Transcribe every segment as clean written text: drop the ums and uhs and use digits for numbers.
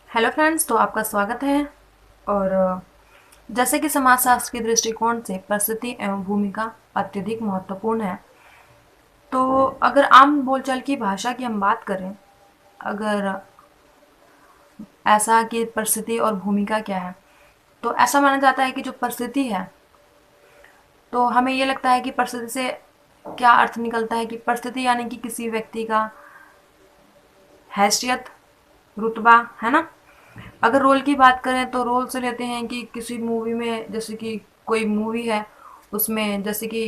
Hello friends, तो आपका स्वागत है। और जैसे कि समाजशास्त्र के दृष्टिकोण से परिस्थिति एवं भूमिका अत्यधिक महत्वपूर्ण है। तो अगर आम बोलचाल की भाषा की हम बात करें, अगर ऐसा कि परिस्थिति और भूमिका क्या है, तो ऐसा माना जाता है कि जो परिस्थिति है, तो हमें ये लगता है कि परिस्थिति से क्या अर्थ निकलता है कि परिस्थिति यानी कि किसी व्यक्ति का हैसियत, रुतबा, है ना। अगर रोल की बात करें तो रोल से लेते हैं कि किसी मूवी में, जैसे कि कोई मूवी है, उसमें जैसे कि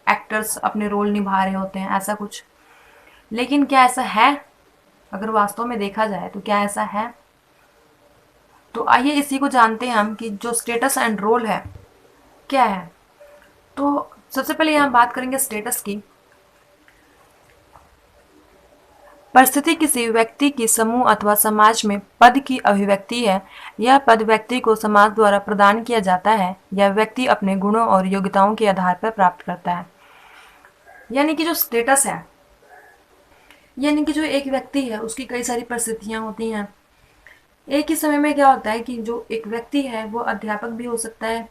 एक्टर्स अपने रोल निभा रहे होते हैं, ऐसा कुछ। लेकिन क्या ऐसा है? अगर वास्तव में देखा जाए तो क्या ऐसा है? तो आइए इसी को जानते हैं हम कि जो स्टेटस एंड रोल है क्या है। तो सबसे पहले यहाँ बात करेंगे स्टेटस की। परिस्थिति किसी व्यक्ति की समूह अथवा समाज में पद की अभिव्यक्ति है। यह पद व्यक्ति को समाज द्वारा प्रदान किया जाता है या व्यक्ति अपने गुणों और योग्यताओं के आधार पर प्राप्त करता है। यानी कि जो स्टेटस है, यानी कि जो एक व्यक्ति है उसकी कई सारी परिस्थितियां होती हैं। एक ही समय में क्या होता है कि जो एक व्यक्ति है वो अध्यापक भी हो सकता है,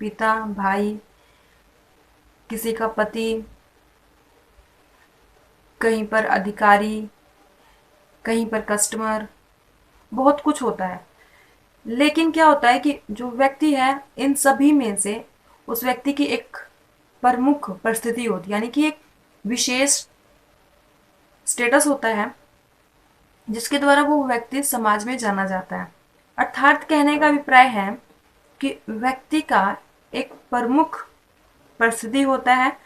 पिता, भाई, किसी का पति, कहीं पर अधिकारी, कहीं पर कस्टमर, बहुत कुछ होता है। लेकिन क्या होता है कि जो व्यक्ति है, इन सभी में से उस व्यक्ति की एक प्रमुख परिस्थिति होती है, यानी कि एक विशेष स्टेटस होता है जिसके द्वारा वो व्यक्ति समाज में जाना जाता है। अर्थात कहने का अभिप्राय है कि व्यक्ति का एक प्रमुख परिस्थिति होता है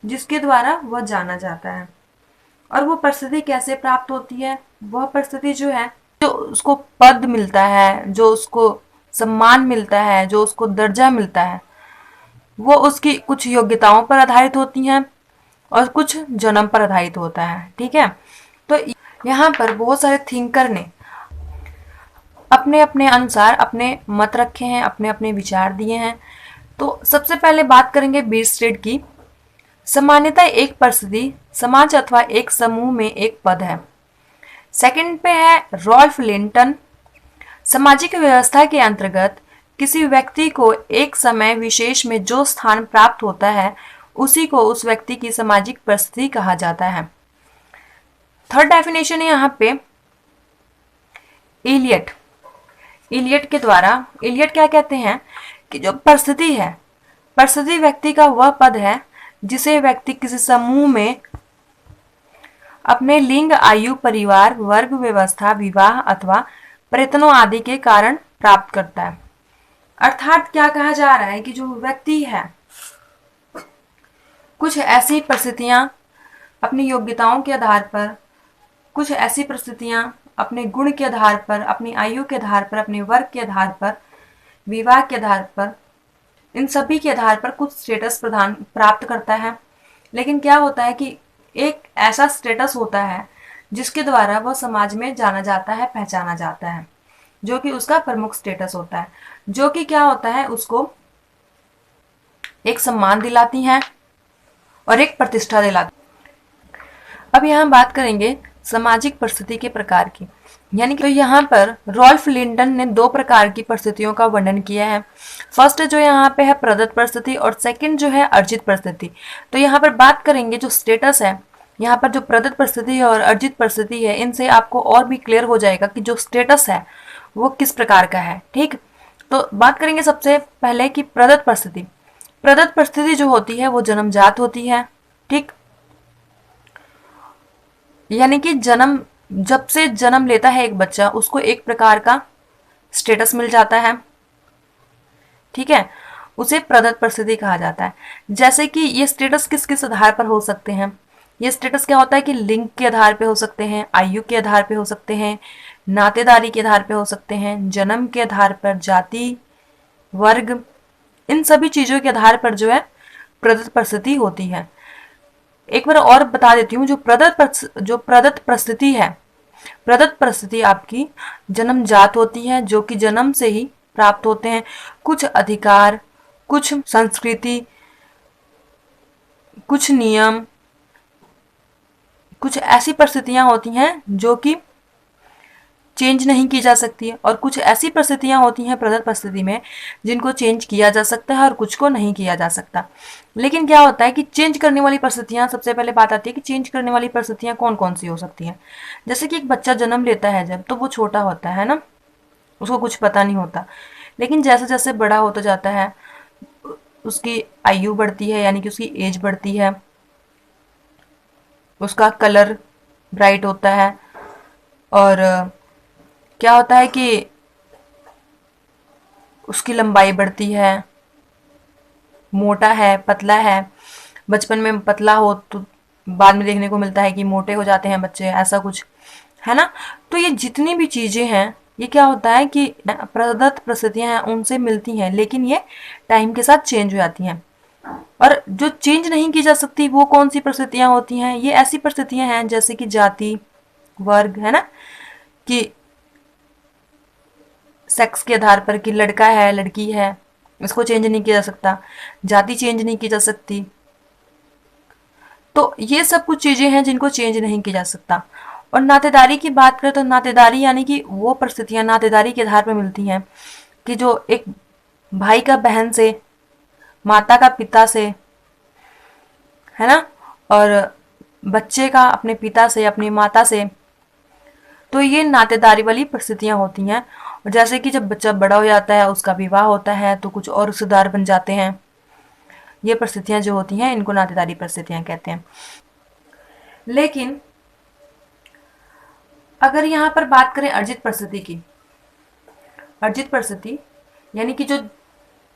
जिसके द्वारा वह जाना जाता है। और वो परिस्थिति कैसे प्राप्त होती है? वह परिस्थिति जो है, जो उसको पद मिलता है, जो उसको सम्मान मिलता है, जो उसको दर्जा मिलता है, वो उसकी कुछ योग्यताओं पर आधारित होती हैं और कुछ जन्म पर आधारित होता है। ठीक है। तो यहाँ पर बहुत सारे थिंकर ने अपने अपने अनुसार अपने मत रखे हैं, अपने अपने विचार दिए हैं। तो सबसे पहले बात करेंगे बीरस्टेड की। सामान्यतः एक परिस्थिति समाज अथवा एक समूह में एक पद है। सेकंड पे है रॉल्फ लिंटन। सामाजिक व्यवस्था के अंतर्गत किसी व्यक्ति को एक समय विशेष में जो स्थान प्राप्त होता है उसी को उस व्यक्ति की सामाजिक परिस्थिति कहा जाता है। थर्ड डेफिनेशन है यहाँ पे इलियट। इलियट के द्वारा, इलियट क्या कहते हैं कि जो परिस्थिति है, परिस्थिति व्यक्ति का वह पद है जिसे व्यक्ति किसी समूह में अपने लिंग, आयु, परिवार, वर्ग, व्यवस्था, विवाह अथवा प्रयत्नों आदि के कारण प्राप्त करता है। अर्थात क्या कहा जा रहा है कि जो व्यक्ति है, कुछ ऐसी परिस्थितियां अपनी योग्यताओं के आधार पर, कुछ ऐसी परिस्थितियां अपने गुण के आधार पर, अपनी आयु के आधार पर, अपने वर्ग के आधार पर, विवाह के आधार पर, इन सभी के आधार पर कुछ स्टेटस प्रदान प्राप्त करता है। लेकिन क्या होता है कि एक ऐसा स्टेटस होता है जिसके द्वारा वह समाज में जाना जाता है, पहचाना जाता है, जो कि उसका प्रमुख स्टेटस होता है, जो कि क्या होता है, उसको एक सम्मान दिलाती है और एक प्रतिष्ठा दिलाती है। अब यहाँ बात करेंगे सामाजिक परिस्थिति के प्रकार की। यानी कि तो यहाँ पर रॉल्फ लिंटन ने दो प्रकार की परिस्थितियों का वर्णन किया है। फर्स्ट जो यहाँ पे है प्रदत्त परिस्थिति और सेकंड जो है अर्जित परिस्थिति। तो यहाँ पर बात करेंगे जो स्टेटस है, यहाँ पर जो प्रदत्त परिस्थिति है और अर्जित परिस्थिति है, इनसे आपको और भी क्लियर हो जाएगा कि जो स्टेटस है वो किस प्रकार का है। ठीक। तो बात करेंगे सबसे पहले कि प्रदत्त परिस्थिति। प्रदत्त परिस्थिति जो होती है वो जन्मजात होती है। ठीक। यानी कि जन्म, जब से जन्म लेता है एक बच्चा, उसको एक प्रकार का स्टेटस मिल जाता है। ठीक है। उसे प्रदत्त परिस्थिति कहा जाता है। जैसे कि ये स्टेटस किस किस आधार पर हो सकते हैं? ये स्टेटस क्या होता है कि लिंग के आधार पे हो सकते हैं, आयु के आधार पे हो सकते हैं, नातेदारी के आधार पे हो सकते हैं, जन्म के आधार पर, जाति, वर्ग, इन सभी चीजों के आधार पर जो है प्रदत्त परिस्थिति होती है। एक बार और बता देती हूँ, जो प्रदत्त परिस्थिति है, प्रदत्त परिस्थिति आपकी जन्मजात होती है, जो कि जन्म से ही प्राप्त होते हैं। कुछ अधिकार, कुछ संस्कृति, कुछ नियम, कुछ ऐसी परिस्थितियां होती हैं जो कि चेंज नहीं की जा सकती है, और कुछ ऐसी परिस्थितियां होती हैं प्रदत्त परिस्थिति में जिनको चेंज किया जा सकता है और कुछ को नहीं किया जा सकता। लेकिन क्या होता है कि चेंज करने वाली परिस्थितियां, सबसे पहले बात आती है कि चेंज करने वाली परिस्थितियां कौन कौन सी हो सकती हैं। जैसे कि एक बच्चा जन्म लेता है जब, तो वो छोटा होता है ना, उसको कुछ पता नहीं होता। लेकिन जैसे जैसे बड़ा होता जाता है, उसकी आयु बढ़ती है, यानी कि उसकी एज बढ़ती है, उसका कलर ब्राइट होता है, और क्या होता है कि उसकी लंबाई बढ़ती है, मोटा है, पतला है। बचपन में पतला हो तो बाद में देखने को मिलता है कि मोटे हो जाते हैं बच्चे, ऐसा कुछ है ना। तो ये जितनी भी चीजें हैं, ये क्या होता है कि प्रदत्त परिस्थितियां हैं उनसे मिलती हैं, लेकिन ये टाइम के साथ चेंज हो जाती हैं। और जो चेंज नहीं की जा सकती वो कौन सी परिस्थितियां होती हैं, ये ऐसी परिस्थितियां हैं जैसे कि जाति, वर्ग, है ना, कि सेक्स के आधार पर, कि लड़का है लड़की है, इसको चेंज नहीं किया जा सकता, जाति चेंज नहीं की जा सकती। तो ये सब कुछ चीजें हैं जिनको चेंज नहीं किया जा सकता। और नातेदारी की बात करें तो नातेदारी यानी कि वो परिस्थितियां नातेदारी के आधार पर मिलती हैं कि जो एक भाई का बहन से, माता का पिता से, है ना, और बच्चे का अपने पिता से, अपनी माता से। तो ये नातेदारी वाली परिस्थितियां होती हैं। और जैसे कि जब बच्चा बड़ा हो जाता है, उसका विवाह होता है, तो कुछ और रिश्तेदार बन जाते हैं। ये परिस्थितियां जो होती हैं इनको नातेदारी परिस्थितियां कहते हैं। लेकिन अगर यहाँ पर बात करें अर्जित परिस्थिति की, अर्जित परिस्थिति यानी कि जो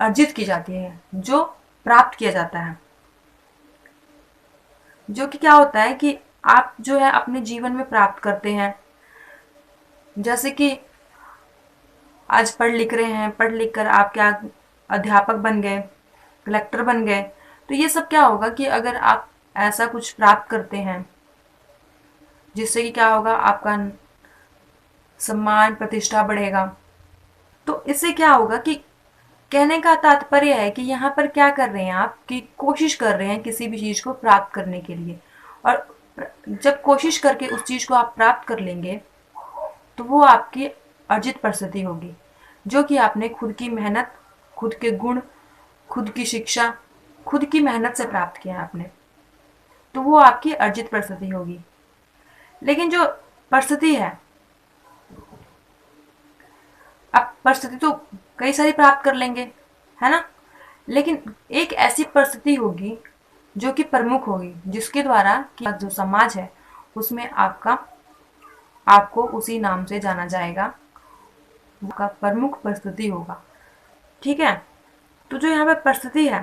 अर्जित की जाती है, जो प्राप्त किया जाता है, जो कि क्या होता है कि आप जो है अपने जीवन में प्राप्त करते हैं। जैसे कि आज पढ़ लिख रहे हैं, पढ़ लिख कर आप क्या अध्यापक बन गए, कलेक्टर बन गए, तो ये सब क्या होगा कि अगर आप ऐसा कुछ प्राप्त करते हैं जिससे कि क्या होगा, आपका सम्मान प्रतिष्ठा बढ़ेगा। तो इससे क्या होगा कि कहने का तात्पर्य है कि यहाँ पर क्या कर रहे हैं आप, कि कोशिश कर रहे हैं किसी भी चीज को प्राप्त करने के लिए। और जब कोशिश करके उस चीज को आप प्राप्त कर लेंगे तो वो आपकी अर्जित परिस्थिति होगी, जो कि आपने खुद की मेहनत, खुद के गुण, खुद की शिक्षा, खुद की मेहनत से प्राप्त किया आपने, तो वो आपकी अर्जित परिस्थिति होगी। लेकिन जो परिस्थिति है, अब परिस्थिति तो कई सारी प्राप्त कर लेंगे, है ना, लेकिन एक ऐसी परिस्थिति होगी जो कि प्रमुख होगी, जिसके द्वारा कि जो समाज है उसमें आपको उसी नाम से जाना जाएगा, का प्रमुख परिस्थिति होगा। ठीक है। तो जो यहाँ पे परिस्थिति है,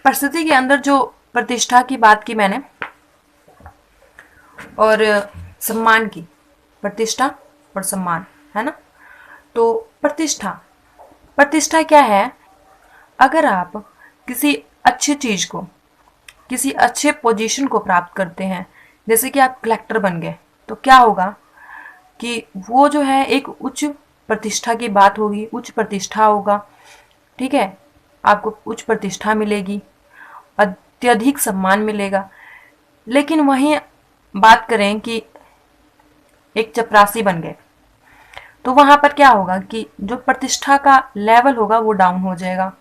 परिस्थिति के अंदर जो प्रतिष्ठा की बात की मैंने, और सम्मान की, प्रतिष्ठा और सम्मान, है ना। तो प्रतिष्ठा, प्रतिष्ठा क्या है, अगर आप किसी अच्छी चीज को, किसी अच्छे पोजीशन को प्राप्त करते हैं, जैसे कि आप कलेक्टर बन गए, तो क्या होगा कि वो जो है एक उच्च प्रतिष्ठा की बात होगी, उच्च प्रतिष्ठा होगा। ठीक है, आपको उच्च प्रतिष्ठा मिलेगी, अत्यधिक सम्मान मिलेगा। लेकिन वहीं बात करें कि एक चपरासी बन गए, तो वहां पर क्या होगा कि जो प्रतिष्ठा का लेवल होगा वो डाउन हो जाएगा,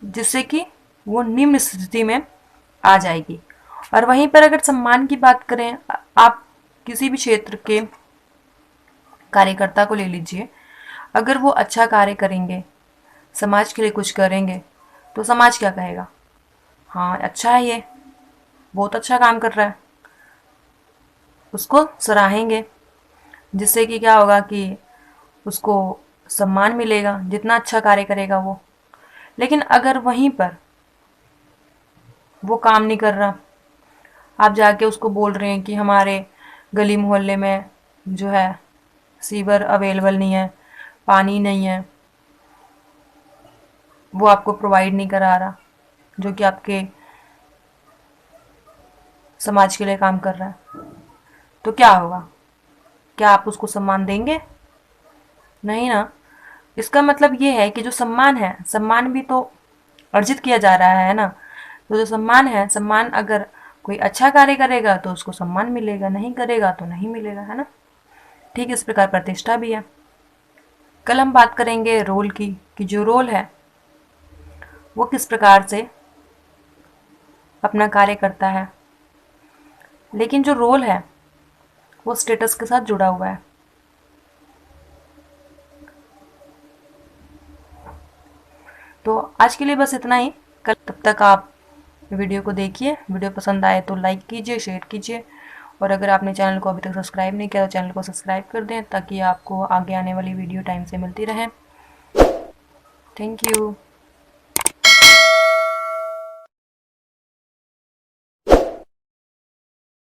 जिससे कि वो निम्न स्थिति में आ जाएगी। और वहीं पर अगर सम्मान की बात करें, आप किसी भी क्षेत्र के कार्यकर्ता को ले लीजिए, अगर वो अच्छा कार्य करेंगे, समाज के लिए कुछ करेंगे, तो समाज क्या कहेगा, हाँ अच्छा है, ये बहुत अच्छा काम कर रहा है, उसको सराहेंगे, जिससे कि क्या होगा कि उसको सम्मान मिलेगा जितना अच्छा कार्य करेगा वो। लेकिन अगर वहीं पर वो काम नहीं कर रहा, आप जाके उसको बोल रहे हैं कि हमारे गली मोहल्ले में जो है सीवर अवेलेबल नहीं है, पानी नहीं है, वो आपको प्रोवाइड नहीं करा रहा, जो कि आपके समाज के लिए काम कर रहा है, तो क्या होगा, क्या आप उसको सम्मान देंगे? नहीं ना। इसका मतलब ये है कि जो सम्मान है, सम्मान भी तो अर्जित किया जा रहा है ना। तो जो सम्मान है, सम्मान अगर कोई अच्छा कार्य करेगा तो उसको सम्मान मिलेगा, नहीं करेगा तो नहीं मिलेगा, है ना। ठीक इस प्रकार प्रतिष्ठा भी है। कल हम बात करेंगे रोल की, कि जो रोल है वो किस प्रकार से अपना कार्य करता है। लेकिन जो रोल है वो स्टेटस के साथ जुड़ा हुआ है। तो आज के लिए बस इतना ही। कल तब तक आप वीडियो को देखिए, वीडियो पसंद आए तो लाइक कीजिए, शेयर कीजिए, और अगर आपने चैनल को अभी तक सब्सक्राइब नहीं किया तो चैनल को सब्सक्राइब कर दें, ताकि आपको आगे आने वाली वीडियो टाइम से मिलती रहे। Thank you.